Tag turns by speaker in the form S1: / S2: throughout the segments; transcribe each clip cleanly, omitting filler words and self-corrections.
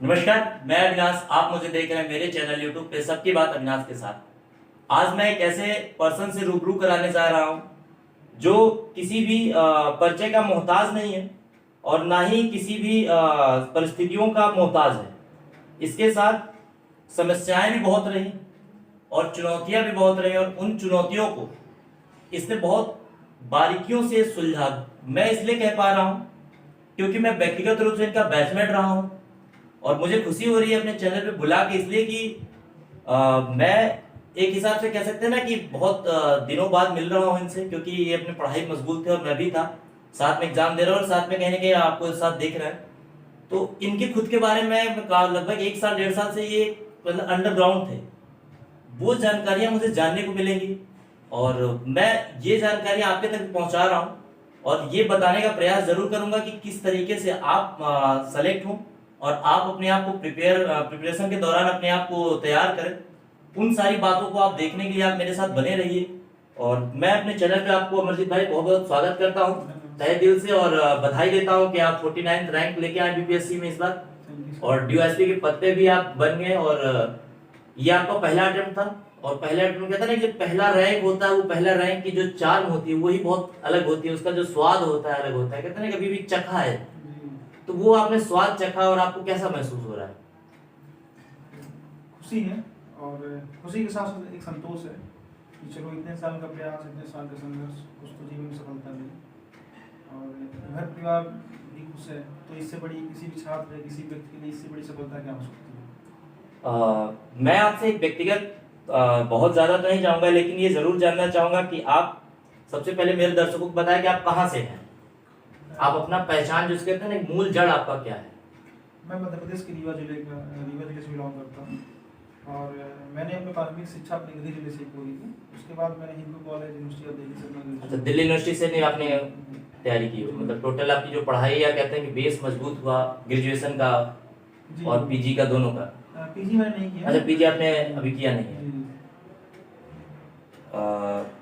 S1: नमस्कार, मैं अविनाश। आप मुझे देख रहे हैं मेरे चैनल यूट्यूब पे सबकी बात अविनाश के साथ। आज मैं एक ऐसे पर्सन से रूबरू कराने जा रहा हूँ जो किसी भी परिचय का मोहताज नहीं है और ना ही किसी भी परिस्थितियों का मोहताज है। इसके साथ समस्याएं भी बहुत रही और चुनौतियां भी बहुत रही और उन चुनौतियों को इसने बहुत बारीकियों से सुलझा। मैं इसलिए कह पा रहा हूँ क्योंकि मैं व्यक्तिगत रूप से इनका बैचमेट रहा हूँ और मुझे खुशी हो रही है अपने चैनल पे बुला के, इसलिए कि मैं एक हिसाब से कह सकते हैं ना कि बहुत दिनों बाद मिल रहा हूँ इनसे, क्योंकि ये अपने पढ़ाई मशगूल थे और मैं भी था, साथ में एग्जाम दे रहा हूँ और साथ में कहीं ना कहीं आपको साथ देख रहा है। तो इनके खुद के बारे में लगभग 1 साल 1.5 साल से ये मतलब अंडरग्राउंड थे। वो जानकारियां मुझे जानने को मिलेंगी और मैं ये जानकारियां आपके तक पहुंचा रहा हूं और ये बताने का प्रयास जरूर करूंगा कि किस तरीके से आप सेलेक्ट हों और आप अपने आप को प्रिपरेशन के दौरान अपने आप को तैयार करें। उन सारी बातों को आप देखने के लिए आप मेरे साथ बने रहिए। और मैं अपने चैनल पे आपको अमरजीत भाई बहुत बहुत स्वागत करता हूँ तहे दिल से और बधाई देता हूँ कि आप 49th रैंक लेके आए बीपीएससी में इस बार और डीओएसपी के पद पे भी आप बन गए। और ये आपका पहला अटेम्प्ट था और पहला अटेम्प्ट कहता है ना, जो पहला रैंक होता है वो पहला रैंक की जो चार्म होती है वही बहुत अलग होती है, उसका जो स्वाद होता है अलग होता है। कहते हैं ना कभी भी चखा है, तो वो आपने स्वाद चखा और आपको कैसा महसूस हो रहा है?
S2: खुशी है और खुशी के साथ साथ एक संतोष है कि चलो इतने साल का प्रयास, इतने साल का संघर्ष, कुछ तो जीवन में सफलता मिली और घर परिवार भी खुश है। तो इससे बड़ी किसी भी छात्र, किसी व्यक्ति के लिए इससे बड़ी सफलता क्या हो सकती है?
S1: मैं आपसे एक व्यक्तिगत बहुत ज्यादा तो नहीं चाहूंगा, लेकिन ये जरूर जानना चाहूंगा कि आप सबसे पहले मेरे दर्शकों को बताएं कि आप कहाँ से हैं, आप अपना पहचान जिसके कहते हैं ना मूल जड़ आपका क्या है।
S2: मैं मध्य प्रदेश के रीवा जिले से बिलोंग करता हूँ और मैंने अपनी प्राथमिक शिक्षा अपने गृह जिले से पूरी की। उसके बाद मैंने Hindu college university of Delhi से
S1: अच्छा, दिल्ली यूनिवर्सिटी से नहीं आपने तैयारी की? मतलब टोटल आपकी जो पढ़ाई या कहते हैं कि बेस मजबूत हुआ ग्रेजुएशन का और पीजी का दोनों का?
S2: पीजी मैंने नहीं किया।
S1: अच्छा, पीजी आपने अभी किया नहीं है।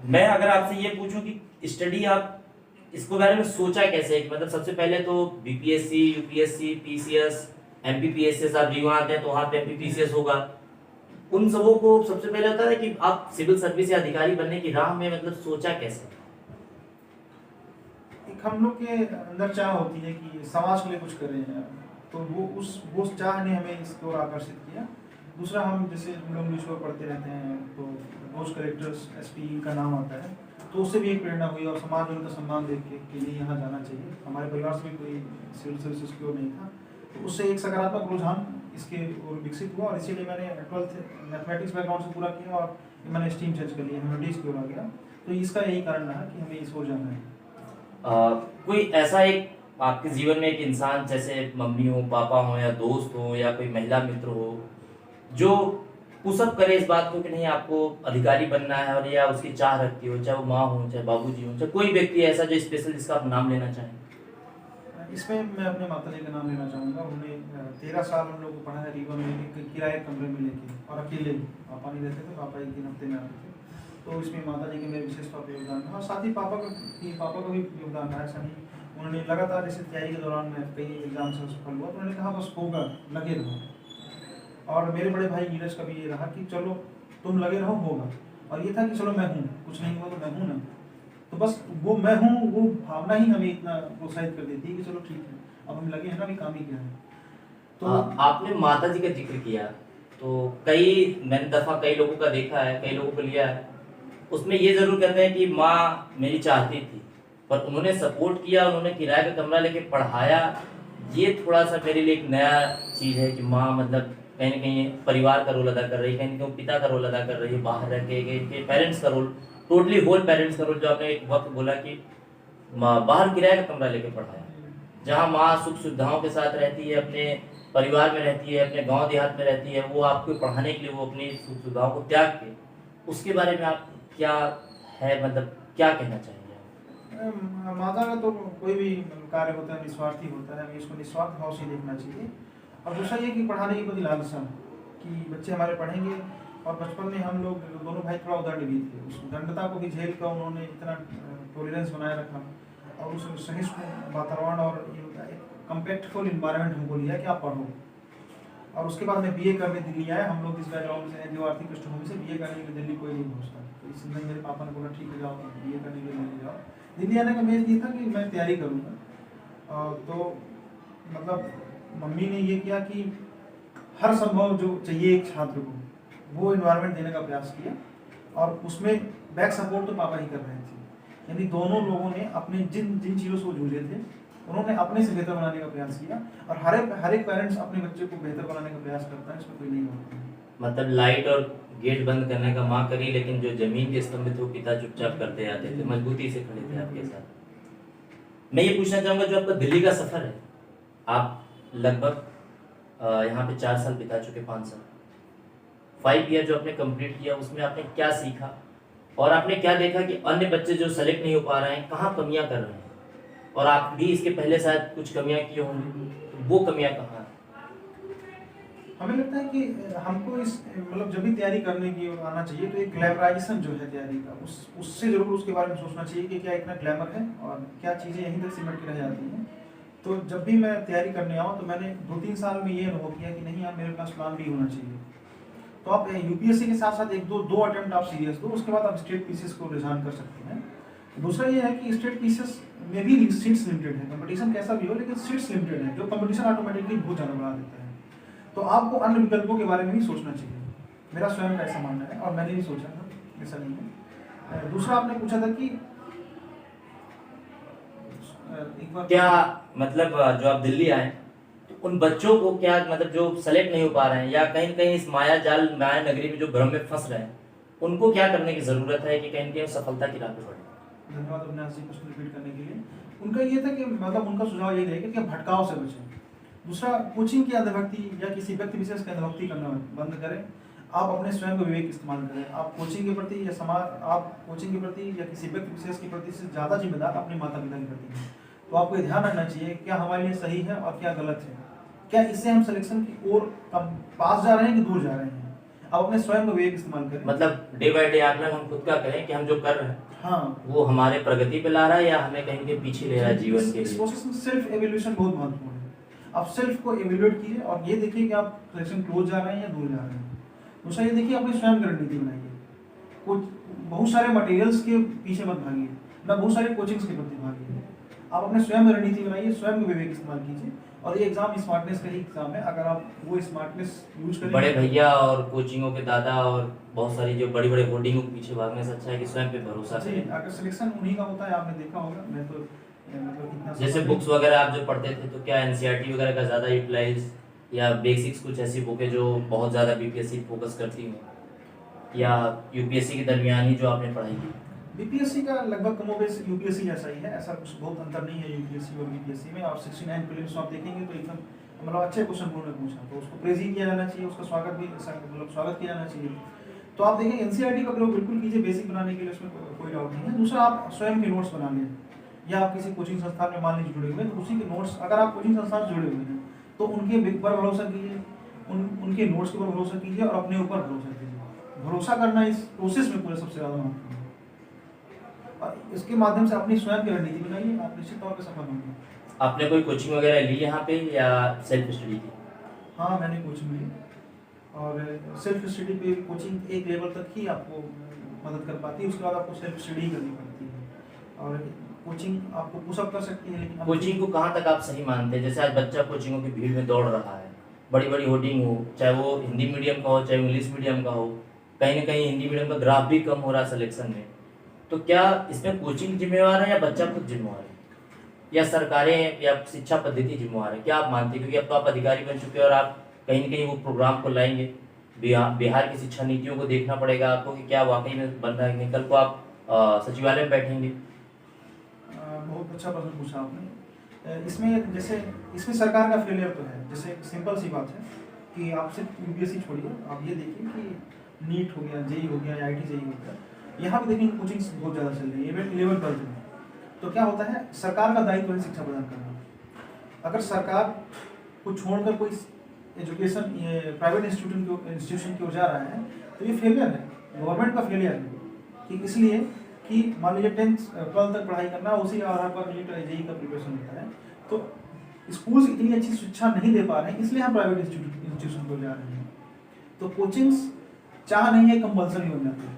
S1: मैं अगर आपसे ये पूछूं कि स्टडी आप इसके बारे में सोचा कैसे है? मतलब सबसे पहले तो बीपीएससी, यूपीएससी, पीसीएस, एमपीपीएसएस आप रीवा आते हैं तो वहाँ पे एमपीपीसीएस होगा। उन सबों को सबसे पहले होता है कि आप सिविल सर्विस या अधिकारी बनने की राह में मतलब सोचा कैसे?
S2: एक हम लोग के अंदर चाह होती है कि समाज के लिए कुछ करें, तो वो चाह ने हमें इसकी ओर आकर्षित किया। दूसरा, हम जैसे हम लोग न्यूज़पेपर पढ़ते रहते हैं तो रोज कलेक्टर्स एसपी का नाम आता है, तो उससे भी एक प्रेरणा हुई और समाज में उनका सम्मान देख के कि नहीं यहाँ जाना चाहिए। हमारे परिवार से भी कोई सिविल सर्विसेज की ओर नहीं था, तो उससे एक सकारात्मक रुझान इसके ओर विकसित हुआ और इसीलिए मैंने 12th मैथमेटिक्स बैकग्राउंड से पूरा किया और मैंने स्ट्रीम चेंज कर लिया, ह्यूमैनिटीज़ की ओर आ गया। तो इसका यही कारण रहा कि हमें इस ओर जाना है।
S1: कोई ऐसा एक आपके जीवन में एक इंसान, जैसे मम्मी हो, पापा हो या दोस्त हो या कोई महिला मित्र हो, जो पुशअप करे इस बात को कि नहीं आपको अधिकारी बनना है और या उसकी चाह रखती हो, चाहे वो माँ हो, चाहे बाबूजी हो, चाहे कोई व्यक्ति ऐसा जो स्पेशल जिसका आप नाम लेना चाहें?
S2: इसमें मैं अपने माता जी का नाम लेना चाहूँगा। उन्होंने 13 साल हम लोग को पढ़ा है रीवा में किराए कमरे में लेके, और अकेले पापा नहीं रहते थे, पापा 1 दिन हफ्ते में आते थे। तो इसमें माता जी के मेरे विशेष तौर पर योगदान रहा और साथ ही पापा का भी योगदान रहा। ऐसा नहीं, उन्होंने लगातार इस तैयारी के दौरान में कई एग्जाम से सफल हुआ, तो उन्होंने कहा बस होगा, लगे रहो। और मेरे बड़े भाई नीरज का भी ये रहा कि चलो तुम लगे रहो, होगा। और ये था कि चलो मैं हूँ, कुछ नहीं हुआ तो मैं हूँ ना, तो बस वो मैं हूँ वो भावना ही हमें इतना प्रोत्साहित कर देती है कि चलो ठीक है, अब हम लगे हैं ना, अभी काम ही क्या है।
S1: तो आपने माता जी का जिक्र किया, तो मैंने दफा कई लोगों का देखा है, कई लोगों को लिया है, उसमें ये जरूर कहते हैं कि माँ मेरी चाहती थी पर उन्होंने सपोर्ट किया, उन्होंने किराए का कमरा लेके पढ़ाया। ये थोड़ा सा मेरे लिए एक नया चीज़ है कि माँ मतलब कहीं ना कहीं परिवार का रोल अदा कर रही है, कहीं ना कहीं पिता का रोल अदा कर रही है, बाहर रह के पेरेंट्स का रोल, टोटली होल पेरेंट्स का रोल। जो आपने एक वक्त बोला कि माँ बाहर किराए का कमरा लेके पढ़ाया, जहाँ माँ सुख सुविधाओं के साथ रहती है, अपने परिवार में रहती है, अपने गांव देहात में रहती है, वो आपको पढ़ाने के लिए वो अपनी सुख सुविधाओं को त्याग के, उसके बारे में आप क्या है मतलब क्या कहना चाहेंगे?
S2: माता का तो कोई भी कार्य होता है निस्वार्थी होता है, हमें इसको निस्वार्थ भाव से देखना चाहिए। और दूसरा ये कि पढ़ाने की बड़ी लालसा कि बच्चे हमारे पढ़ेंगे। और बचपन में हम लोग दोनों भाई थोड़ा उदंड भी थे, उस उदंडता को भी झेल कर उन्होंने इतना टॉलरेंस बनाए रखा और उस सहिष्णु वातावरण और एक कम्पैक्टफुल इन्वायरमेंट हमको लिया कि आप पढ़ो। और उसके बाद मैं बीए करने दिल्ली आया। हम लोग इस बैकग्राउंड से हैं जो आर्थिक पृष्ठभूमि से, बीए करने के लिए दिल्ली कोई नहीं पहुँचता, तो इसलिए मेरे पापा ने बोला ठीक है जाओ बीए करने के लिए दिल्ली जाओ। दिल्ली आने का मेन ये था कि मैं तैयारी करूँगा। तो मतलब मम्मी ने ये किया कि हर संभव जो चाहिए एक छात्र को वो इन्वायरमेंट देने का प्रयास किया, और उसमें बैक सपोर्ट तो पापा ही कर रहे थे। यानी दोनों लोगों ने अपने जिन जिन चीज़ों से वो जूझे थे उन्होंने अपने से बेहतर बनाने का प्रयास किया, और हर एक पेरेंट्स अपने बच्चे को बेहतर बनाने का प्रयास करता है, इसमें कोई नहीं होता है।
S1: मतलब लाइट और गेट बंद करने का माँ करी, लेकिन जो जमीन के स्तंभ थे वो पिता चुपचाप करते आते थे, मजबूती से खड़े थे आपके साथ। मैं ये पूछना चाहूँगा, जो आपका दिल्ली का सफ़र है, आप लगभग यहाँ पे 4 साल बिता चुके, 5 साल, 5 ईयर जो आपने कंप्लीट किया, उसमें आपने क्या सीखा और आपने क्या देखा कि अन्य बच्चे जो सेलेक्ट नहीं हो पा रहे हैं कहाँ कमियाँ कर रहे हैं, और आप भी इसके पहले शायद कुछ कमियाँ की होंगी, तो वो कमियाँ कहाँ हैं?
S2: हमें लगता है कि हमको इस मतलब जब भी तैयारी करने की आना चाहिए तो एक ग्लैमराइजेशन जो है तैयारी का, उससे जरूर उसके बारे में सोचना चाहिए कि क्या इतना ग्लैमर है और क्या चीज़ें यहीं तक सिमट के रह जाती हैं। तो जब भी मैं तैयारी करने आऊँ तो मैंने 2-3 साल में ये अनुभव किया कि नहीं यार मेरे पास प्लान भी होना चाहिए। तो आप यूपीएससी के साथ साथ एक दो अटेम्प्ट आप सीरियस दो, उसके बाद आप स्टेट पीसीएस को रिजाइन कर सकते हैं। दूसरा ये है कि स्टेट पीसीएस में भी सीट्स लिमिटेड है, कंपटीशन कैसा भी हो लेकिन सीट्स लिमिटेड है, जो कंपटीशन ऑटोमेटिकली बहुत ज़्यादा बढ़ा देता है। तो आपको अन्य विकल्पों के बारे में भी सोचना चाहिए, मेरा स्वयं का ऐसा मानना है, और मैंने भी सोचा था, ऐसा नहीं है। दूसरा आपने पूछा था कि एक बार
S1: क्या मतलब जो आप दिल्ली आए तो उन बच्चों को क्या मतलब जो सेलेक्ट नहीं हो पा रहे हैं या कहीं न कहीं इस माया नगरी में जो भ्रम में फंस रहे हैं, उनको क्या करने की ज़रूरत है कि कहीं न कहीं सफलता की राह पे बढ़े?
S2: धन्यवाद अविनाश जी क्वेश्चन रिपीट करने के लिए। उनका ये था कि मतलब उनका सुझाव ये रहेगा कि आप भटकाव से बचें। दूसरा, कोचिंग की अंधभक्ति या किसी व्यक्ति विशेष की अंधभक्ति करना बंद करें। आप अपने स्वयं का विवेक इस्तेमाल करें। आप कोचिंग के प्रति या आप कोचिंग के प्रति या किसी व्यक्ति विशेष के प्रति से ज़्यादा जिम्मेदार अपने माता पिता के प्रति हैं। तो आपको ये ध्यान रखना चाहिए क्या हमारे लिए सही है और क्या गलत है, क्या इससे हम सिलेक्शन की ओर पास जा रहे हैं कि दूर जा रहे हैं। आप अपने स्वयं का विवेक इस्तेमाल करें।
S1: मतलब डे बाय डे आकलन हम खुद का करें कि हम जो कर रहे हैं
S2: हाँ,
S1: वो हमारे प्रगति पे ला रहा है या हमें कहीं के पीछे ले रहा है जीवन के
S2: इस
S1: लिए।
S2: प्रोसेस में सेल्फ एवेल्यूएशन बहुत महत्वपूर्ण है। आप सेल्फ को एवेल्यूएट कीजिए और ये देखिए कि आप सिलेक्शन क्लोज जा रहे हैं या दूर जा रहे हैं। दूसरा ये देखिए अपनी स्वयं की रणनीति बनाइए। कुछ बहुत सारे मटेरियल्स के पीछे मत भागिए, ना बहुत सारे कोचिंग्स के प्रति भागिए। आप अपने स्वयं की रणनीति बनाइए, स्वयं का विवेक इस्तेमाल कीजिए। और ये एग्जाम स्मार्टनेस का ही एग्जाम है, अगर आप वो स्मार्टनेस यूज करें।
S1: बड़े भैया और कोचिंगों के दादा और बहुत सारी जो बड़ी बड़े होर्डिंगों के पीछे भागने से अच्छा है कि स्वयं पे भरोसा
S2: जी,
S1: करें।
S2: अगर सिलेक्शन उन्हीं का होता है, आपने देखा होगा। मैं तो मतलब इतना
S1: जैसे बुक्स वगैरह आप जो पढ़ते थे तो क्या एनसीईआरटी वगैरह का ज़्यादा यूटिलाइज या बेसिक्स कुछ ऐसी बुकें जो बहुत ज़्यादा बीपीएससी फोकस करती हैं या यूपीएससी के दरमियान ही जो आपने पढ़ाई की?
S2: बीपीएससी का लगभग कमोबेश यूपीएससी जैसा ही है, ऐसा कुछ बहुत अंतर नहीं है यूपीएससी और बीपीएससी में। और 69 प्रीलिम्स आप देखेंगे तो एकदम मतलब अच्छे क्वेश्चन उन्होंने पूछा, तो उसको प्रेज ही किया जाना चाहिए, उसका स्वागत भी मतलब स्वागत किया जाना चाहिए। तो आप देखेंगे एनसीईआरटी का प्रयोग बिल्कुल कीजिए बेसिक बनाने के लिए, उसमें कोई डाउट नहीं है। दूसरा, आप स्वयं के नोट्स बना लें, या आप किसी कोचिंग संस्थान में मान लीजिए जुड़े हुए हैं तो उसी के नोट्स, अगर आप कोचिंग संस्थान से जुड़े हुए हैं तो उनके पर भरोसा कीजिए, उनके नोट्स के ऊपर भरोसा कीजिए और अपने ऊपर भरोसा कीजिए। भरोसा करना इस प्रोसेस में पूरा सबसे ज़्यादा महत्वपूर्ण है, और इसके माध्यम से अपनी स्वयं की रणनीति बनाइए, आप निश्चित तौर पर सफल होंगे।
S1: आपने कोई कोचिंग वगैरह ली यहाँ पे या सेल्फ स्टडी की?
S2: हाँ, मैंने कोचिंग ली, और सेल्फ स्टडी पे कोचिंग एक लेवल तक ही आपको मदद कर पाती है, उसके बाद आपको सेल्फ स्टडी करनी पड़ती है। और कोचिंग आपको पुशअप कर सकती है, लेकिन
S1: कोचिंग को कहाँ तक आप सही मानते हैं? जैसे आज बच्चा कोचिंगों की भीड़ में दौड़ रहा है, बड़ी बड़ी होर्डिंग हो, चाहे वो हिंदी मीडियम का हो चाहे इंग्लिश मीडियम का हो, कहीं ना कहीं हिंदी मीडियम का ग्राफ भी कम हो रहा है सिलेक्शन में, तो क्या इसमें कोचिंग जिम्मेवार है या बच्चा खुद जिम्मेवार है या सरकारें या शिक्षा पद्धति जिम्मेवार है? क्या आप मानते हैं? क्योंकि अब तो आप अधिकारी बन चुके हैं और आप कहीं ना कहीं वो प्रोग्राम को लाएंगे, बिहार की शिक्षा नीतियों को देखना पड़ेगा आपको कि क्या वाकई में बन रहा है कि नहीं। कल को आप सचिवालय में बैठेंगे।
S2: बहुत अच्छा प्रश्न पूछा आपने। इसमें जैसे इसमें सरकार का फेलियर तो है। जैसे सिंपल सी बात है कि आप सिर्फ यूपीएससी छोड़िए, आप ये देखिए कि नीट हो गया, जेई हो गया, आईआईटी जेई हो गया, यहाँ पे देखेंगे कोचिंग्स बहुत ज़्यादा चल रही है इवन 11th-12th में। तो क्या होता है, सरकार का दायित्व है शिक्षा प्रदान करना। अगर सरकार को छोड़कर कोई एजुकेशन प्राइवेट इंस्टीट्यूशन की ओर जा रहा है तो ये फेलियर है, गवर्नमेंट का फेलियर है। कि इसलिए कि मान लीजिए 10th-12th तक पढ़ाई करना, उसी आधार पर नीट और जेई का प्रिपरेशन होता है। तो स्कूल्स इतनी अच्छी शिक्षा नहीं दे पा रहे हैं, इसलिए हम प्राइवेट इंस्टीट्यूशन इंस्टीट्यूशन को जा रहे हैं। तो कोचिंग्स चाह नहीं है, कंपल्सरी बन जाती है।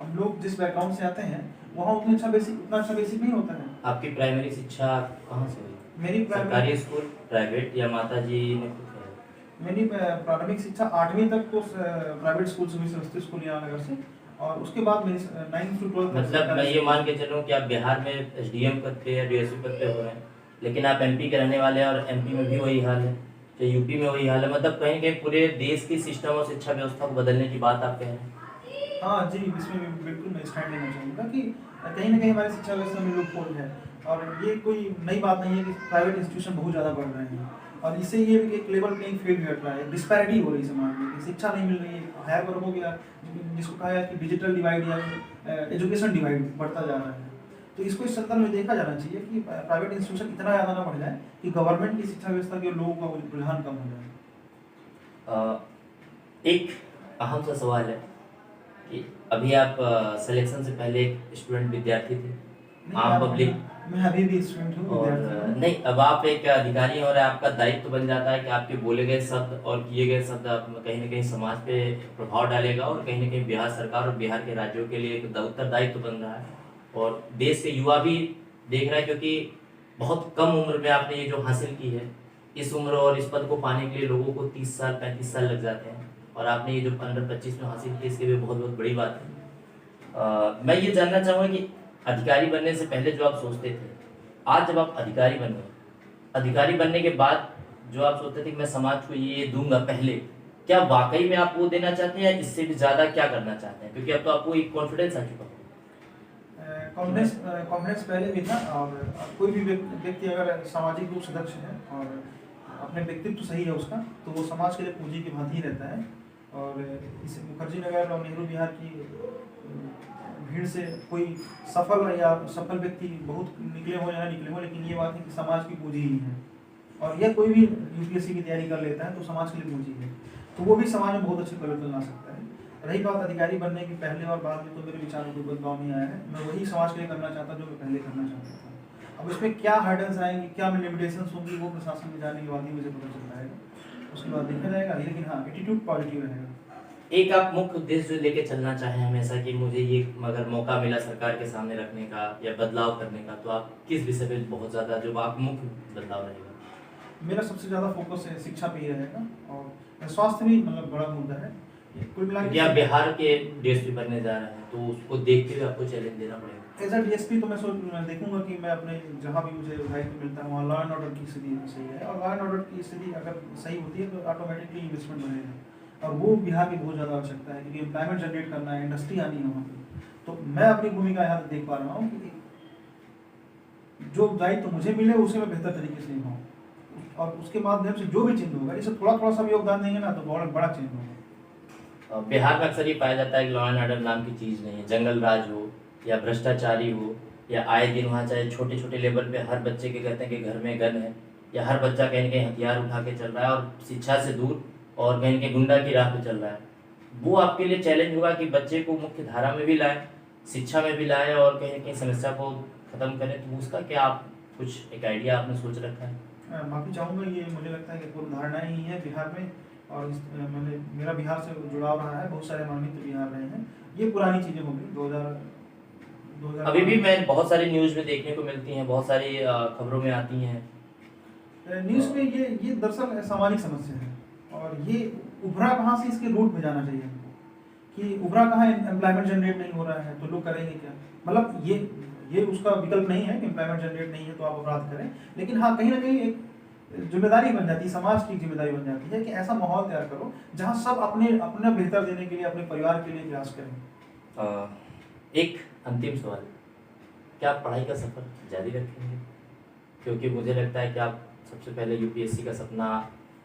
S2: हम लोग जिस बैकग्राउंड से आते हैं वहाँ उतना अच्छा बेसिक नहीं होता है।
S1: आपकी प्राइमरी शिक्षा कहाँ से हुई?
S2: मेरी
S1: सरकारी स्कूल, प्राइवेट, या माताजी ने खुद कराई?
S2: मेरी प्राथमिक शिक्षा 8वीं तक तो प्राइवेट स्कूल से हुई, सरस्वती स्कूल यमुनानगर से, और उसके बाद मेरी 9th to 12
S1: मतलब मैं ये मान के चल रहा हूँ कि आप बिहार में एसडीएम पद पे या डीएसपी पद पे हो रहे हैं, लेकिन आप एमपी के रहने वाले हैं और एमपी में भी वही हाल है, तो यूपी में वही हाल है। मतलब कहीं कहीं पूरे देश की सिस्टम और शिक्षा व्यवस्था को बदलने की बात आप कह रहे हैं।
S2: हाँ जी, इसमें भी बिल्कुल मैं स्टैंड लेना चाहूँगा कि कहीं ना कहीं हमारी शिक्षा व्यवस्था में लूपहोल है, और ये कोई नई बात नहीं है कि प्राइवेट इंस्टीट्यूशन बहुत ज़्यादा बढ़ रहे हैं, और इससे ये एक लेवल प्लेइंग फील्ड घट रहा है, डिस्पैरिटी हो रही है समाज में कि शिक्षा नहीं मिल रही है, हायर वर्ग हो गया, जिसको कहा है कि डिजिटल डिवाइड या एजुकेशन डिवाइड बढ़ता जा रहा है। तो इसको इस संदर्भ में देखा जाना चाहिए कि प्राइवेट इंस्टीट्यूशन इतना ज़्यादा ना बढ़ जाए कि गवर्नमेंट की शिक्षा व्यवस्था के लोगों का रुझान कम हो जाए।
S1: एक अहम सा सवाल है कि अभी आप सिलेक्शन से पहले एक स्टूडेंट विद्यार्थी थे, आम पब्लिक,
S2: मैं अभी भी स्टूडेंट हूँ,
S1: और
S2: विद्यार्थी हूँ।
S1: नहीं, अब आप एक अधिकारी हैं और आपका दायित्व बन जाता है कि आपके बोले गए शब्द और किए गए शब्द कहीं ना कहीं समाज पे प्रभाव डालेगा, और कहीं ना कहीं बिहार सरकार और बिहार के राज्यों के लिए एक उत्तरदायित्व बन रहा है, और देश के युवा भी देख रहा है, क्योंकि बहुत कम उम्र में आपने ये जो हासिल की है, इस उम्र और इस पद को पाने के लिए लोगों को 30 साल 35 साल लग जाते हैं, और आपने ये जो अंडर 25 में हासिल की, इसके लिए बहुत बहुत बड़ी बात है। मैं ये जानना चाहूँगा कि अधिकारी बनने से पहले जो आप सोचते थे, आज जब आप अधिकारी बन गए, अधिकारी बनने के बाद जो आप सोचते थे कि मैं समाज को ये दूंगा पहले, क्या वाकई में आप वो देना चाहते हैं या इससे भी ज़्यादा क्या करना चाहते हैं? क्योंकि अब तो आपको एक कॉन्फिडेंस आ चुका है।
S2: कॉन्फिडेंस पहले भी था, और कोई भी व्यक्ति अगर सामाजिक रूप से दक्ष है और अपने व्यक्तित्व सही है उसका, तो वो समाज के लिए पूंजी की भांति ही रहता है। और इस मुखर्जी नगर और नेहरू विहार की भीड़ से कोई सफल व्यक्ति बहुत निकले हो या ना निकले हो, लेकिन ये बात है कि समाज की पूंजी ही है, और यह कोई भी यूपीएससी की तैयारी कर लेता है तो समाज के लिए पूंजी है, तो वो भी समाज में बहुत अच्छे परिवर्तन ला सकता है। रही बात अधिकारी बनने की पहले और बाद में, तो मेरे विचार में कोई बदलाव नहीं आया है। मैं वही समाज के लिए करना चाहता जो मैं पहले करना चाहता था। अब इसमें क्या हर्डल्स आएंगे, क्या लिमिटेशंस होंगी, वो प्रशासन में जाने के बाद ही मुझे पता चल पाएगा, उसके बाद देखा जाएगा। लेकिन हाँ, एटीट्यूड पॉजिटिव रहेगा।
S1: एक आप मुख्य उद्देश्य जो लेके चलना चाहें हमेशा कि मुझे ये अगर मौका मिला सरकार के सामने रखने का या बदलाव करने का, तो आप किस विषय पे बहुत ज़्यादा जो आप मुख्य बदलाव रहेगा?
S2: मेरा सबसे ज़्यादा फोकस है शिक्षा पे ही रहेगा, और स्वास्थ्य भी मतलब बड़ा मुद्दा है। कुल मिला के
S1: आप बिहार के डीएसपी बनने जा रहे हैं, तो उसको देखते हुए आपको चैलेंज देना पड़ेगा।
S2: एज अ डीएसपी तो मैं देखूंगा कि मैं अपने जहाँ भी मुझे दायित्व मिलता है वहाँ लॉ एंड ऑर्डर की स्थिति सही है, और लॉ एंड ऑर्डर की स्थिति अगर सही होती है तो ऑटोमेटिकली इन्वेस्टमेंट बढ़ेगा, और वो बिहार की बहुत ज़्यादा आवश्यकता है, क्योंकि एम्प्लॉयमेंट जनरेट करना है, इंडस्ट्री आनी है वहाँ पर। तो मैं अपनी भूमिका यहाँ देख पा रहा हूँ कि जो दायित्व मुझे मिले उसे मैं बेहतर तरीके से निभाऊँ, और उसके माध्यम से जो भी चेंज होगा, जैसे थोड़ा थोड़ा सा भी योगदान देंगे ना तो बहुत बड़ा चेंज होगा।
S1: बिहार में अक्सर ये पाया जाता है कि लॉ एंड ऑर्डर नाम की चीज़ नहीं है, जंगल राज हो या भ्रष्टाचारी हो, या आए दिन वहाँ चाहे छोटे छोटे लेवल पे हर बच्चे के कहते हैं कि घर में गन है, या हर बच्चा कहीं न कहीं हथियार उठा के चल रहा है और शिक्षा से दूर और कहीं न कहीं गुंडा की राह पे चल रहा है। वो आपके लिए चैलेंज होगा कि बच्चे को मुख्य धारा में भी लाएं, शिक्षा में भी लाएं, और कहीं न कहीं समस्या को ख़त्म करें। तो उसका क्या आप कुछ एक आइडिया आपने सोच रखा है?
S2: माफ़ी चाहूँगा, ये मुझे लगता है कि पूर्व धारणाएँ ही है बिहार में, और मैंने मेरा बिहार से जुड़ाव रहा है, बहुत सारे माननीय बिहार रहे हैं, ये पुरानी चीज़ें हो गई। 2000
S1: अभी भी मैं बहुत सारी न्यूज़ में देखने को मिलती हैं, बहुत सारी खबरों में आती हैं
S2: न्यूज़ में। ये दरअसल सामाजिक समस्या है, और ये उभरा कहाँ से, इसके रूट में जाना चाहिए हमको, कि उभरा कहाँ एम्प्लॉयमेंट जनरेट नहीं हो रहा है तो लोग करेंगे क्या। मतलब ये उसका विकल्प नहीं है कि एम्प्लॉयमेंट जनरेट नहीं है तो आप अपराध करें, लेकिन हाँ कहीं ना कहीं एक जिम्मेदारी बन जाती है, समाज की जिम्मेदारी बन जाती है कि ऐसा माहौल तैयार करो जहाँ सब अपना बेहतर देने के लिए, अपने परिवार के लिए प्रयास करें।
S1: एक अंतिम सवाल, क्या आप पढ़ाई का सफ़र जारी रखेंगे? क्योंकि मुझे लगता है कि आप सबसे पहले यूपीएससी का सपना,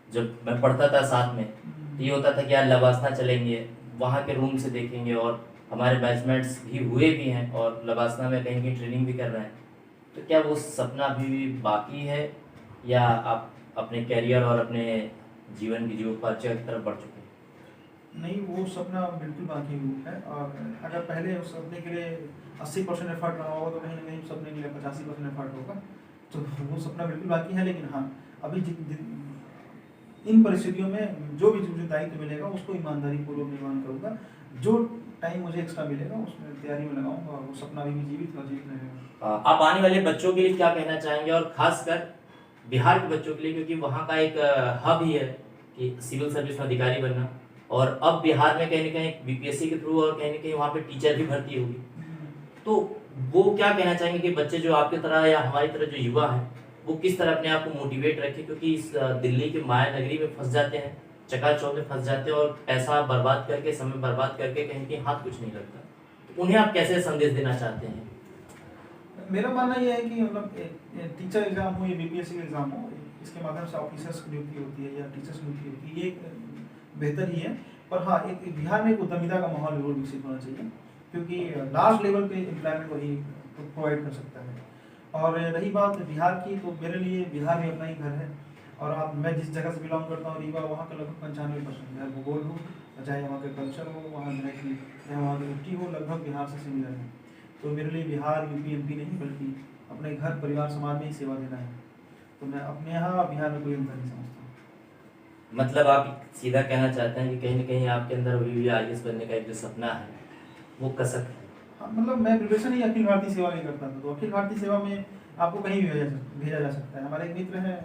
S1: जब मैं पढ़ता था साथ में, तो ये होता था कि यार लवासना चलेंगे, वहाँ के रूम से देखेंगे, और हमारे बैचमेट्स भी हुए भी हैं और लवासना में कहीं ट्रेनिंग भी कर रहे हैं। तो क्या वो सपना अभी भी बाकी है, या आप अपने कैरियर और अपने जीवन की जीवोपार्जन की तरफ बढ़ चुके हैं?
S2: नहीं, वो सपना बिल्कुल बाकी है, और अगर पहले उस सपने के लिए 80% एफर्ट रहा होगा तो कहीं ना कहीं सपने के लिए 85% एफर्ट होगा, तो वो सपना बिल्कुल बाकी है। लेकिन हाँ, अभी इन परिस्थितियों में जो भी मुझे दायित्व मिलेगा उसको ईमानदारी पूर्वक निर्वहन करूँगा। जो टाइम मुझे एक्स्ट्रा मिलेगा उसमें तैयारी में लगाऊंगा और वो सपना भी जीवित रहेगा।
S1: आप आने वाले बच्चों के लिए क्या कहना चाहेंगे, और खासकर बिहार के बच्चों के लिए, क्योंकि वहाँ का एक हब ही है कि सिविल सर्विस में अधिकारी बनना, और अब बिहार में कहीं ना कहीं बीपीएससी के थ्रू और कहीं ना कहीं वहाँ पे टीचर भी भर्ती होगी, तो वो क्या कहना चाहेंगे कि बच्चे जो आपकी तरह या हमारी तरह जो युवा है वो किस तरह अपने आप को मोटिवेट रखें, क्योंकि इस दिल्ली के माया नगरी में फंस जाते हैं, चकाचौंध में फंस जाते हैं और पैसा बर्बाद करके, समय बर्बाद करके कहीं कहीं हाथ कुछ नहीं लगता, तो उन्हें आप कैसे संदेश देना चाहते हैं?
S2: मेरा मानना यह है कि मतलब टीचर एग्जाम हो या बीपीएससी का एग्जाम हो, इसके माध्यम से ऑफिसर्स की नियुक्ति होती है या टीचर्स की नियुक्ति होती है, ये बेहतर ही है। पर हाँ, एक बिहार में एक उद्यमिता का माहौल जरूर विकसित होना चाहिए, क्योंकि लार्ज लेवल पे एम्प्लॉयमेंट वही प्रोवाइड कर सकता है। और रही बात बिहार की, तो मेरे लिए बिहार में अपना ही घर है, और आप मैं जिस जगह से बिलोंग करता हूँ रीवा, वहाँ का लगभग 95% है भूगोल हो, चाहे वहाँ का कल्चर हो, वहाँ वहाँ की मिट्टी हो, लगभग बिहार से सिमिलर है। तो मेरे लिए बिहार यूपी एमपी नहीं, बल्कि अपने घर परिवार समाज में ही सेवा देना है। तो मैं अपने यहाँ बिहार में कोई अंतर नहीं समझता।
S1: मतलब आप सीधा कहना चाहते हैं कि कहीं ना कहीं आपके अंदर अभी भी आईएएस बनने का एक जो सपना है वो कसक है।
S2: हाँ, मतलब मैं प्रिपरेशन ही अखिल भारतीय सेवा नहीं करता था, तो अखिल भारतीय सेवा में आपको कहीं भी भेजा जा सकता है। हमारे एक मित्र हैं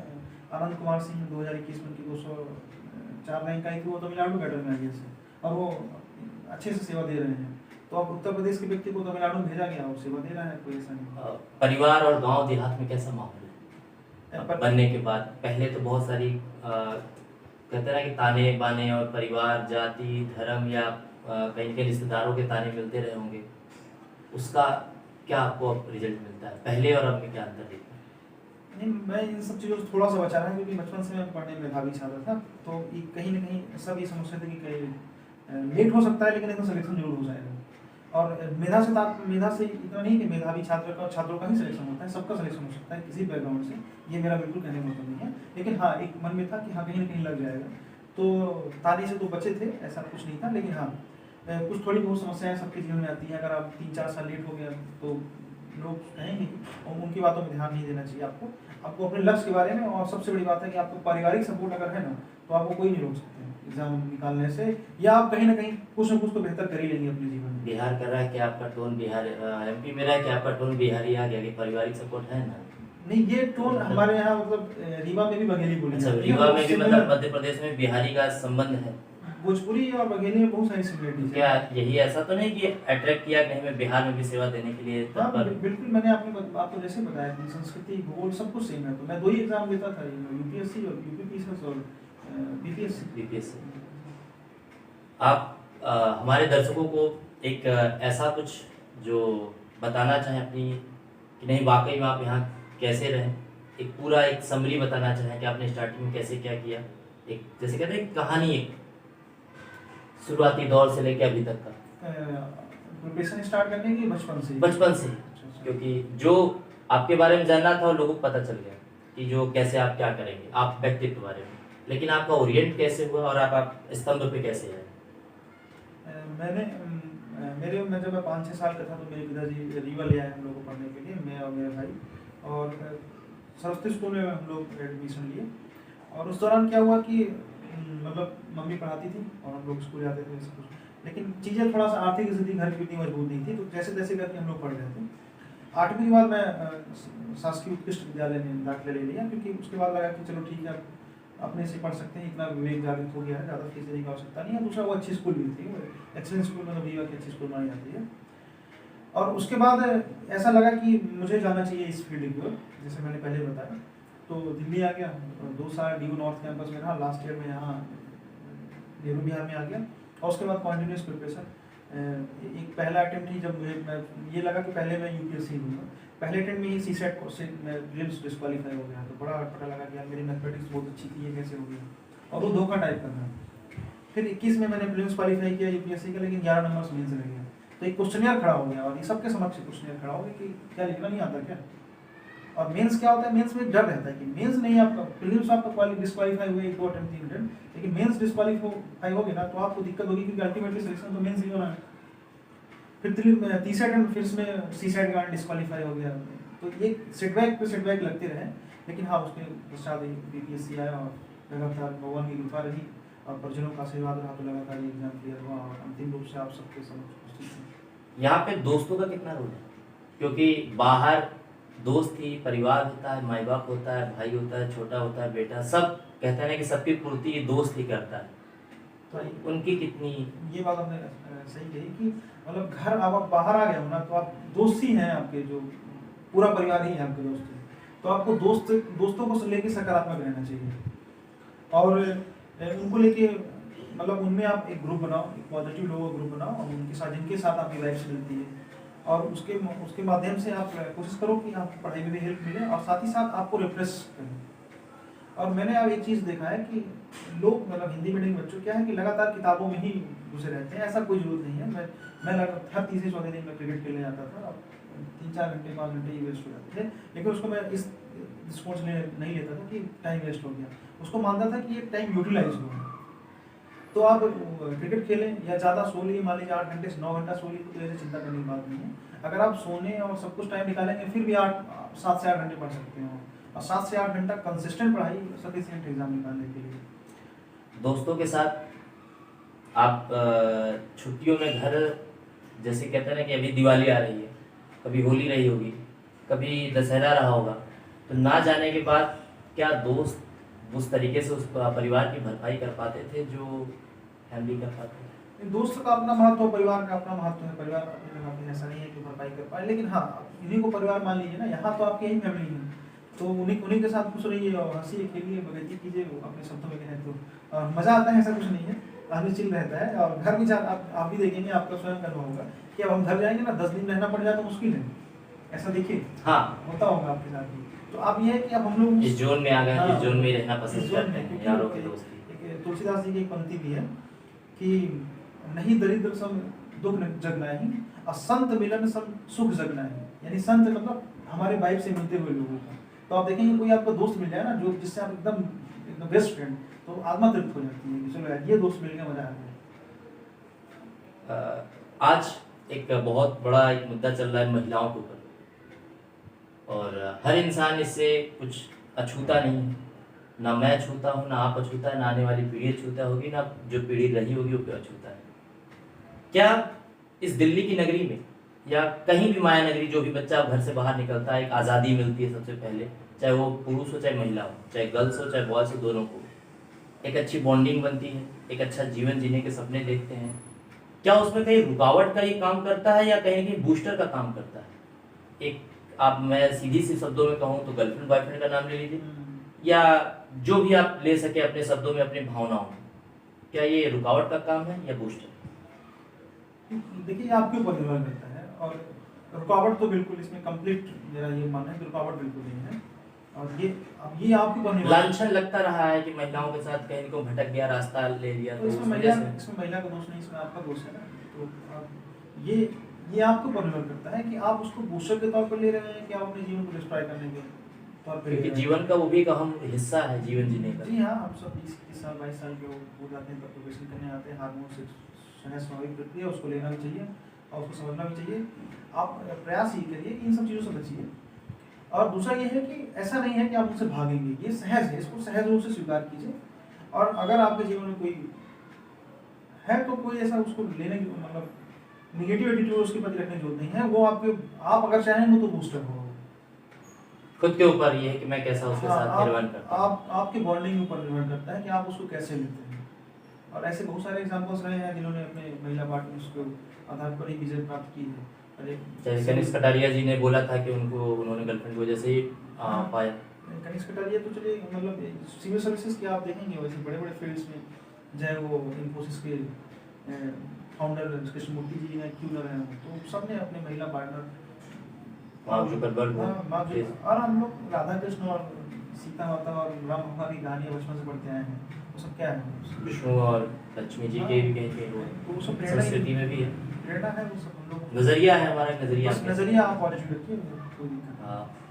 S2: आनंद कुमार सिंह, 2021 में उनकी 204 रैंक आई थी, वो तमिलनाडु कैडर में आईएएस है और वो अच्छे से सेवा दे रहे हैं। तो अब उत्तर प्रदेश के व्यक्ति को तमिलनाडु में भेजा गया, वो सेवा दे रहा है, कोई ऐसा नहीं।
S1: परिवार और गांव देहात में कैसा माहौल है बनने के बाद? पहले तो बहुत सारी कहते हैं ना कि ताने बाने और परिवार, जाति, धर्म या कहीं के रिश्तेदारों के ताने मिलते रहे होंगे, उसका क्या आपको अब रिजल्ट मिलता है? पहले और अब में क्या अंतर दिखता है?
S2: नहीं, मैं इन सब चीज़ों से थोड़ा सा बचा रहा हूँ, क्योंकि बचपन से मैं पढ़ने में मेधावी छात्र था, तो कहीं ना कहीं सब ये समझते थे कि कहीं लेट हो सकता है लेकिन एकदम सिलेक्शन जरूर हो जाएगा। और मेधा से इतना नहीं कि मेधावी छात्रों का ही सिलेक्शन होता है, सबका सिलेक्शन हो सकता है किसी बैकग्राउंड से, ये मेरा बिल्कुल कहने का मतलब नहीं है। लेकिन हाँ, एक मन में था कि हाँ कहीं ना कहीं लग जाएगा, तो ताने से तो बचे थे, ऐसा कुछ नहीं था। लेकिन हाँ, कुछ थोड़ी बहुत समस्याएं सबके जीवन में आती हैं। अगर आप 3-4 साल लेट हो गया तो लोग कहेंगे, और उनकी बातों में ध्यान नहीं देना चाहिए आपको अपने लक्ष्य के बारे में। और सबसे बड़ी बात है कि आपको पारिवारिक सपोर्ट अगर है ना, तो आपको कोई नहीं रोक सकते एग्जाम निकालने से, या आप कहीं ना कहीं कुछ ना कुछ तो बेहतर कर ही लेंगे अपने जीवन में।
S1: बिहार कर रहा है कि आपका टोन बिहार, एमपी में रहा है कि आपका टोन बिहारी आ गया कि पारिवारिक सपोर्ट है ना?
S2: नहीं, ये टोन हमारे यहाँ मतलब रीवा में भी बघेली बोली
S1: अच्छा,
S2: जाती है।
S1: रीवा में भी मतलब मध्य प्रदेश में बिहारी का संबंध है।
S2: भोजपुरी और बघेली में बहुत सारी सिमिलरिटीज है।
S1: क्या यही ऐसा तो नहीं कि अट्रैक्ट किया कहीं में बिहार में भी सेवा देने के लिए?
S2: हाँ, बिल्कुल। मैंने आपको जैसे बताया कि संस्कृति, भूगोल सब कुछ सेम है। तो मैं 2 ही एग्जाम देता था, यूपीएससी और यूपीपीएससी और बीपीएससी।
S1: आप हमारे दर्शकों को एक ऐसा कुछ जो बताना चाहें अपनी, कि नहीं वाकई में आप यहाँ कैसे रहें, एक पूरा एक समरी बताना चाहें कि आपने स्टार्टिंग में कैसे क्या किया, एक जैसे कहते हैं कहानी, एक शुरुआती दौर से लेके अभी तक का।
S2: प्रिपरेशन स्टार्ट करने की बचपन से
S1: अच्छा। क्योंकि जो आपके बारे में जानना था वो लोगों को पता चल गया कि जो कैसे आप क्या करेंगे, आप व्यक्तित्व बारे में, लेकिन आपका ओरिएंट कैसे हुआ और आप स्तंभ पे कैसे आए?
S2: मैं जब 5-6 साल का था तो मेरे पिताजी रीवा ले आए हम लोग को पढ़ने के लिए, मैं और मेरा भाई, और सरस्वती स्कूल में हम लोग एडमिशन लिए। और उस दौरान क्या हुआ कि मतलब मम्मी पढ़ाती थी और हम लोग स्कूल जाते थे सब कुछ, लेकिन चीज़ें थोड़ा सा आर्थिक स्थिति घर की इतनी मजबूत नहीं थी, तो जैसे तैसे करके हम लोग पढ़ रहे थे। 8वीं के बाद मैं शासकीय उत्कृष्ट विद्यालय में दाखिला ले लिया, क्योंकि उसके बाद लगा कि चलो ठीक है, अपने से पढ़ सकते हैं, इतना विवेक जागृत हो गया है, ज़्यादा फीस देने की आवश्यकता नहीं है। दूसरा, वो अच्छी स्कूल भी थी, वो एक्सीलेंस स्कूल मतलब रीवा की अच्छी स्कूल मानी जाती है। और उसके बाद ऐसा लगा कि मुझे जाना चाहिए इस फील्ड की ओर, जैसे मैंने पहले बताया। तो दिल्ली आ गया, 2 साल DU नॉर्थ कैंपस में रहा, लास्ट ईयर में यहाँ नेहरू बिहार में आ गया। और उसके बाद कॉन्टिन्यूस प्रिपरेशन। एक पहला अटेम्प्ट ही जब मैं ये लगा कि पहले मैं यूपीएससी दूंगा, पहले अटेम्प्ट में ही सीसेट क्वेश्चन में प्रीलिम्स डिस्क्वालीफाई हो गया, तो बड़ा पता लगा कि यार मेरी मैथमेटिक्स बहुत अच्छी थी, ये कैसे हो गया, और वो धोखा टाइप करना। फिर 21 में मैंने प्रीलिम्स क्वालीफाई किया यूपीएससी का, लेकिन 11 नंबर से मेंस रह गया। तो एक क्वेश्चन खड़ा हो गया, और ये सबके समक्ष क्वेश्चन खड़ा हो गया कि क्या लिखना नहीं आता क्या। और मेंस क्या होता है, मेंस में डर रहता है कि मेंस नहीं, आपका प्रीलिम्स आपका डिस्क्वालीफाई हुए 2 अटेम्प्ट 3 अटेम्प्ट, लेकिन मेंस डिस्क्वालीफाई हो गया ना, तो आपको दिक्कत होगी, क्योंकि अल्टीमेटली सिलेक्शन तो मेंस ही होना है। फिर तीसरा अटेम्प्ट फिर इसमें सीसेट का डिस्क्वालीफाई हो गया। तो ये सेटबैक पे सेटबैक लगते रहे, लेकिन हाँ उसके पश्चात बीपीएससी आया और लगातार भगवान की कृपा रही और परिजनों का आशीर्वाद रहा तो लगातार ये एग्जाम क्लियर हुआ और अंतिम रूप से आप सबके समक्ष उपस्थित हैं।
S1: यहाँ पे दोस्तों का कितना रोल है? क्योंकि बाहर दोस्त ही परिवार होता है, माई बाप होता है, भाई होता है, छोटा होता है, बेटा, सब कहते हैं ना कि सबकी पूर्ति दोस्त ही करता है, तो उनकी कितनी?
S2: ये बात आपने सही कही कि मतलब घर अब आप बाहर आ गए हो ना तो आप दोस्त ही हैं आपके, जो पूरा परिवार ही है आपके दोस्त हैं। तो आपको दोस्तों को लेके सकारात्मक रहना चाहिए और उनको लेके मतलब उनमें आप एक ग्रुप बनाओ, एक पॉजिटिव लोगों का ग्रुप बनाओ और उनके साथ जिनके साथ आपकी लाइफ से मिलती है और उसके माध्यम से आप कोशिश करो कि आपको पढ़ाई में भी हेल्प मिले और साथ ही साथ आपको रिफ्रेश करें। और मैंने अब एक चीज़ देखा है कि लोग मतलब हिंदी मीडियम के बच्चों क्या है कि लगातार किताबों में ही घुसे रहते हैं, ऐसा कोई जरूरत नहीं है। मैं हर तीसरे चौथे दिन में क्रिकेट खेलने जाता था, अब 3-4 घंटे 5 घंटे ही वेस्ट हो जाते थे, लेकिन उसको मैं इस दृष्टिकोण से नहीं लेता था कि टाइम वेस्ट हो गया, उसको मानता था कि ये टाइम यूटिलाइज हो। तो आप क्रिकेट खेलें या ज़्यादा सो लिए, मान लीजिए 8 घंटे से 9 घंटा सो लिए तो ऐसे चिंता करने की बात नहीं है। अगर आप सोने और सब कुछ टाइम निकालेंगे फिर भी 7 से 8 घंटे पढ़ सकते हो और 7 से 8 घंटा कंसिस्टेंट पढ़ाई सफिशिएंट एग्जाम निकालने के लिए।
S1: दोस्तों के साथ आप छुट्टियों में घर, जैसे कहते हैं ना कि अभी दिवाली आ रही है, कभी होली रही होगी, कभी दशहरा रहा होगा, तो ना जाने के बाद क्या दोस्त उस तरीके से उस परिवार की भरपाई कर पाते थे जो फैमिली कर पाते थे?
S2: दोस्त का अपना महत्व, परिवार का अपना महत्व है। परिवार अपने जगह पे ऐसा नहीं है कि भरपाई कर पाए, लेकिन हाँ इन्हीं को परिवार मान लीजिए ना, यहाँ तो आपकी यही फैमिली है, तो उन्हीं के साथ खुश रहिए और हंसिए खेलिए बगैती कीजिए, अपने शब्दों में कहें तो मज़ा आता है, ऐसा कुछ नहीं है, आदमी चिल रहता है। और घर भी आप भी देखेंगे, आपका स्वयं का अनुभव होगा कि अब हम घर जाएंगे ना 10 दिन रहना पड़ जाए तो मुश्किल है, ऐसा देखिए
S1: हाँ
S2: होता होगा आपके साथ भी। तो अब ये है कि अब हम लोग
S1: इस जोन में आ गए,
S2: हाँ,
S1: इस जोन में रहना पसंद
S2: इस जोन
S1: करते
S2: में,
S1: हैं यारों के
S2: क्योंकि
S1: दोस्ती।
S2: एक तुलसीदास जी की एक पंक्ति भी है कि नहीं दरिद्र सम दुख जगना ही और संत मिलन सम सुख जगना ही, यानी संत मतलब हमारे वाइब से मिलते हुए लोगों का। तो आप देखेंगे कोई आपका दोस्त मिल जाए ना जो जिससे आप एकदम बेस्ट फ्रेंड, तो आत्मा तृप्त हो जाती है कि चलो यार ये दोस्त मिल गया, मजा आ गया।
S1: आज एक बहुत बड़ा एक मुद्दा चल रहा है महिलाओं के ऊपर, और हर इंसान इससे कुछ अछूता नहीं है, ना मैं छूता हूँ, ना आप अछूता है, ना आने वाली पीढ़ी अछूता होगी, ना जो पीढ़ी रही होगी वो अछूता है। क्या इस दिल्ली की नगरी में या कहीं भी माया नगरी, जो भी बच्चा घर से बाहर निकलता है, एक आज़ादी मिलती है सबसे पहले, चाहे वो पुरुष हो चाहे महिला हो, चाहे गर्ल्स हो चाहे बॉयज हो, दोनों को एक अच्छी बॉन्डिंग बनती है, एक अच्छा जीवन जीने के सपने देखते हैं। क्या उसमें कहीं रुकावट का ये काम करता है या कहीं कहीं बूस्टर का काम करता है? एक आप, मैं सीधी सी शब्दों में कहूँ तो गर्लफ्रेंड बॉयफ्रेंड का नाम ले लीजिए, या जो भी आप ले सके अपने शब्दों में, अपनी भावनाओं में, क्या ये रुकावट का काम है या बूस्टर?
S2: देखिए आपके ऊपर निर्भर करता है, और रुकावट तो बिल्कुल इसमें कंप्लीट मेरा ये मानना है कि रुकावट बिल्कुल नहीं है, और ये आपके ऊपर निर्भर।
S1: लांछन लगता रहा है कि महिलाओं के साथ कहीं को भटक गया, रास्ता ले लिया,
S2: तो इसमें महिला का दोष नहीं, इसमें आपका दोष है ना। तो आप ये आपके ऊपर निर्भर करता है कि आप उसको बूस्टर के तौर पर ले रहे हैं कि आप अपने जीवन को डिस्ट्रॉय करने के तौर पर ले रहे हैं।
S1: जीवन का वो भी एक अहम हिस्सा है जीवन जीने का।
S2: जी हाँ, हम सब 20 साल 22 साल के हो जाते हैं तब प्रोफेशन करने आते हैं, हार्मोन से स्वाभाविक प्रक्रिया, उसको लेना भी चाहिए और उसको समझना भी चाहिए। आप प्रयास ये करिए कि इन सब चीज़ों से बचिए। और दूसरा ये है कि ऐसा नहीं है कि आप उनसे भागेंगे, ये सहज है, इसको सहज रूप से स्वीकार कीजिए। और अगर आपके जीवन में कोई है तो कोई ऐसा उसको लेने की मतलब निगेटिव एटीट्यूड उसके प्रति रखने की जरूरत नहीं है, वो आप अगर चाहेंगे तो बूस्टर होगा।
S1: खुद के ऊपर ये है कि मैं कैसा उसके साथ निर्माण करता हूं।
S2: आपके बॉन्डिंग के ऊपर निर्भर करता है कि आप उसको कैसे लेते हैं। और ऐसे बहुत सारे एग्जांपल्स रहे हैं जिन्होंने अपने महिला पार्टनर्स को आधार पर ही विजय प्राप्त की है।
S1: जैसे कनिष्क कटारिया जी ने बोला था कि उन्होंने गर्लफ्रेंड की वजह से ही पाया।
S2: कनिष्क कटारिया तो चलिए मतलब सिविल सर्विसेज के आप देखेंगे वैसे बड़े बड़े फील्ड्स में, चाहे वो इन्फोसिस के फाउंडर कृष्णमूर्ति जी हैं, क्यों न रहे हों, तो सबने अपने महिला पार्टनर और हम लोग राधा कृष्ण और सीता माता और राम भगवान की कहानियाँ बचपन से पढ़ते आए हैं, वो सब क्या है,
S1: विष्णु और लक्ष्मी जी के भी कहीं वो
S2: सब
S1: संस्कृति में भी है,
S2: प्रेरणा है, वो सब हम लोग
S1: नजरिया है, हमारा
S2: नजरिया आप पॉजिटिव रखिए।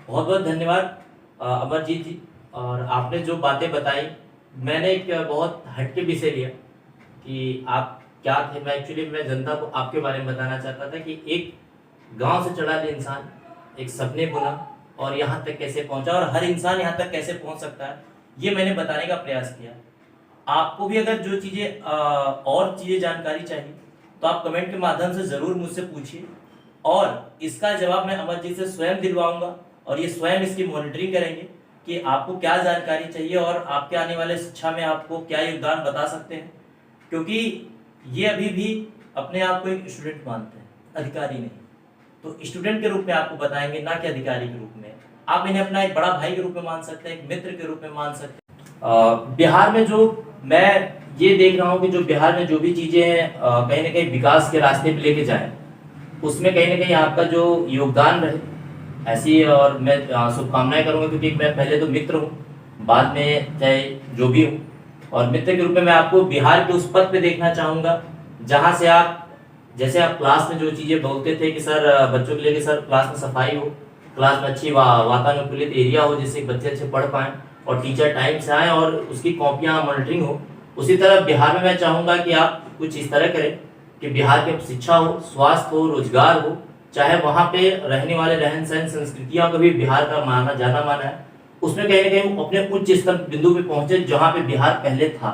S1: बहुत बहुत धन्यवाद अमरजीत जी। और आपने जो बातें बताई, मैंने एक बहुत हटके विषय लिया कि आप क्या थे। मैं जनता को आपके बारे में बताना चाहता था कि एक गांव से चढ़ा ले इंसान, एक सपने बुना और यहाँ तक कैसे पहुंचा, और हर इंसान यहाँ तक कैसे पहुंच सकता है, ये मैंने बताने का प्रयास किया। आपको भी अगर जो चीज़ें और चीज़ें जानकारी चाहिए तो आप कमेंट के माध्यम से ज़रूर मुझसे पूछिए, और इसका जवाब मैं अमरजीत से स्वयं दिलवाऊंगा, और ये स्वयं इसकी मॉनिटरिंग करेंगे कि आपको क्या जानकारी चाहिए और आपके आने वाले शिक्षा में आपको क्या योगदान बता सकते हैं। क्योंकि ये अभी भी अपने आप को एक स्टूडेंट मानते हैं, अधिकारी नहीं। तो स्टूडेंट के रूप में आपको बताएंगे, ना कि अधिकारी के रूप में। आप इन्हें अपना एक बड़ा भाई के रूप में मान सकते हैं, एक मित्र के रूप में मान सकते हैं। बिहार में जो मैं ये देख रहा हूँ कि जो बिहार में जो भी चीज़ें हैं कहीं ना कहीं विकास के रास्ते पे लेके जाएं, उसमें कहीं ना कहीं आपका जो योगदान रहे, ऐसी और मैं शुभकामनाएं करूँगा। क्योंकि मैं पहले तो मित्र हूँ, बाद में चाहे जो भी हूँ, और मित्र के रूप में मैं आपको बिहार के उस पद पे देखना चाहूँगा जहाँ से आप, जैसे आप क्लास में जो चीज़ें बोलते थे कि सर बच्चों के लिए कि सर क्लास में सफाई हो, क्लास में अच्छी वातानुकूलित एरिया हो जिससे बच्चे अच्छे पढ़ पाएँ और टीचर टाइम से आए और उसकी कॉपियाँ मॉनिटरिंग हो, उसी तरह बिहार में मैं चाहूँगा कि आप कुछ इस तरह करें कि बिहार के शिक्षा हो, स्वास्थ्य हो, रोजगार हो, चाहे वहाँ पे रहने वाले रहन सहन संस्कृतियों को भी बिहार का माना जाना माना है, उसमें कहीं ना कहीं वो अपने उच्च स्तर बिंदु पे पहुँचे जहाँ पे बिहार पहले था।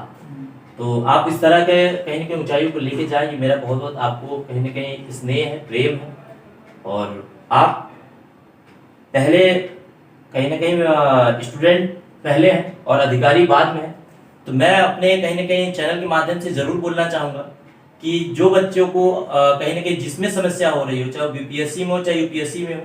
S1: तो आप इस तरह के कहीं ना कहीं ऊंचाइयों को लेके जाए, ये मेरा बहुत बहुत आपको कहीं ना कहीं स्नेह है, प्रेम है। और आप पहले कहीं ना कहीं स्टूडेंट पहले हैं और अधिकारी बाद में है। तो मैं अपने कहीं ना कहीं चैनल के माध्यम से ज़रूर बोलना चाहूँगा कि जो बच्चों को कहीं ना कहीं जिसमें समस्या हो रही हो, चाहे बीपीएससी में हो, चाहे यूपीएससी में हो,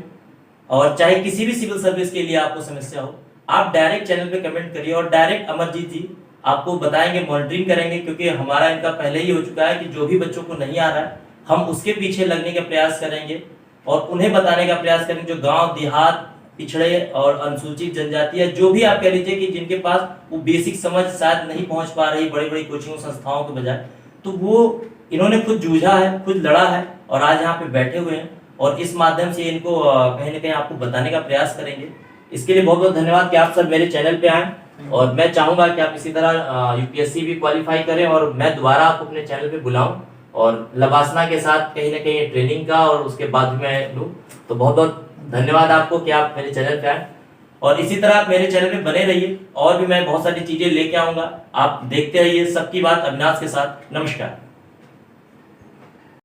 S1: और चाहे किसी भी सिविल सर्विस के लिए आपको समस्या हो, आप डायरेक्ट चैनल पे कमेंट करिए और डायरेक्ट अमरजीत जी आपको बताएंगे, मॉनिटरिंग करेंगे। क्योंकि हमारा इनका पहले ही हो चुका है कि जो भी बच्चों को नहीं आ रहा है, हम उसके पीछे लगने का प्रयास करेंगे और उन्हें बताने का प्रयास करेंगे जो गाँव देहात, पिछड़े और अनुसूचित जनजाति, या जो भी आप कह लीजिए कि जिनके पास वो बेसिक समझ शायद नहीं पहुंच पा रही बड़ी बड़ी कोचिंग संस्थाओं के बजाय, तो वो इन्होंने खुद जूझा है, खुद लड़ा है और आज यहाँ पे बैठे हुए हैं, और इस माध्यम से इनको कहीं ना कहीं आपको बताने का प्रयास करेंगे। इसके लिए बहुत बहुत धन्यवाद कि आप सर मेरे चैनल पे आए, और मैं चाहूँगा कि आप इसी तरह यूपीएससी भी क्वालिफाई करें और मैं दोबारा आपको अपने चैनल पे बुलाऊं और लबासना के साथ कहीं ना कहीं ट्रेनिंग का और उसके बाद मैं लूँ। तो बहुत बहुत धन्यवाद आपको कि आप मेरे चैनल पे आए, और इसी तरह आप मेरे चैनल पे बने रहिए, और भी मैं बहुत सारी चीज़ें लेके आऊँगा। आप देखते रहिए सबकी बात अविनाश के साथ। नमस्कार।